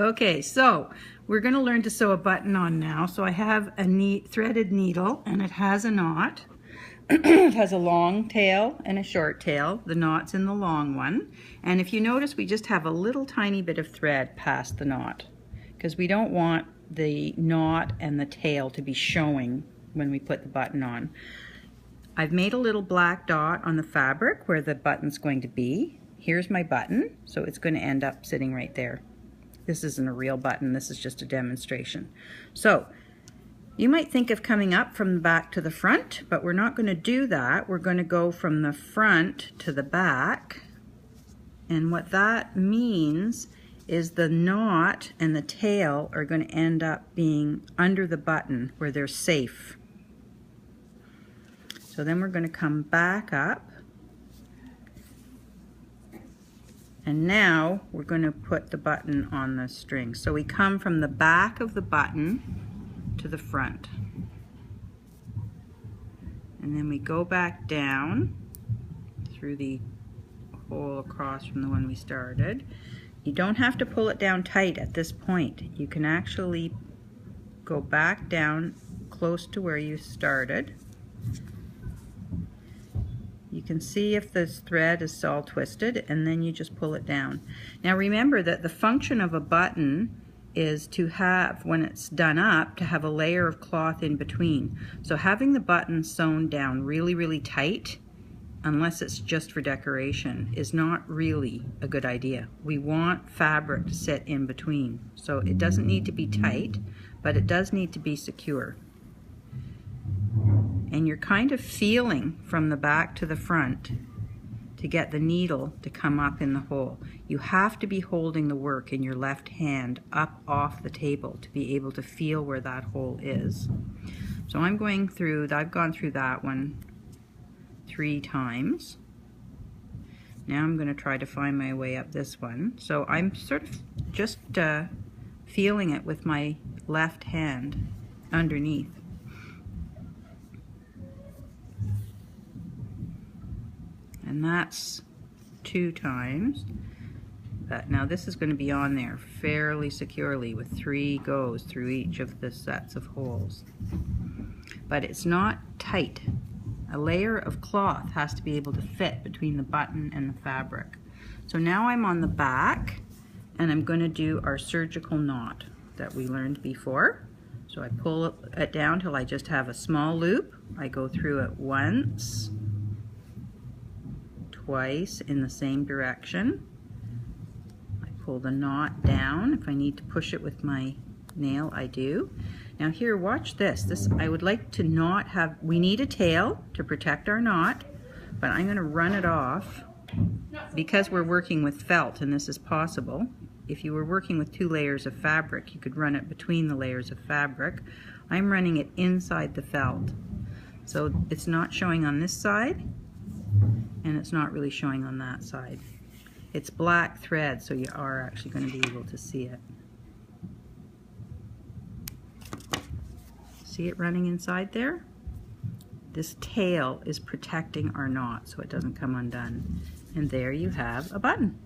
Okay, so we're going to learn to sew a button on now. So I have a threaded needle and it has a knot. It has a long tail and a short tail. The knot's in the long one. And if you notice, we just have a little tiny bit of thread past the knot because we don't want the knot and the tail to be showing when we put the button on. I've made a little black dot on the fabric where the button's going to be. Here's my button, so it's going to end up sitting right there. This isn't a real button, this is just a demonstration. So you might think of coming up from the back to the front, but we're not going to do that. We're going to go from the front to the back. And what that means is the knot and the tail are going to end up being under the button where they're safe. So then we're going to come back up. And now we're going to put the button on the string. So we come from the back of the button to the front. And then we go back down through the hole across from the one we started. You don't have to pull it down tight at this point. You can actually go back down close to where you started. You can see if this thread is all twisted, and then you just pull it down. Now remember that the function of a button is to have, when it's done up, to have a layer of cloth in between. So having the button sewn down really, really tight, unless it's just for decoration, is not really a good idea. We want fabric to sit in between. So it doesn't need to be tight, but it does need to be secure. And you're kind of feeling from the back to the front to get the needle to come up in the hole. You have to be holding the work in your left hand up off the table to be able to feel where that hole is. So I'm going through, I've gone through that one 3 times. Now I'm going to try to find my way up this one. So I'm sort of just feeling it with my left hand underneath. And that's 2 times. But now this is going to be on there fairly securely with 3 goes through each of the sets of holes. But it's not tight. A layer of cloth has to be able to fit between the button and the fabric. So now I'm on the back and I'm going to do our surgical knot that we learned before. So I pull it down till I just have a small loop. I go through it once, twice in the same direction. I pull the knot down. If I need to push it with my nail, I do. Now here, watch this. I would like to not have, we need a tail to protect our knot, but I'm going to run it off because we're working with felt and this is possible. If you were working with 2 layers of fabric, you could run it between the layers of fabric. I'm running it inside the felt. So it's not showing on this side, and it's not really showing on that side. It's black thread, so you are actually going to be able to see it. See it running inside there? This tail is protecting our knot so it doesn't come undone. And there you have a button.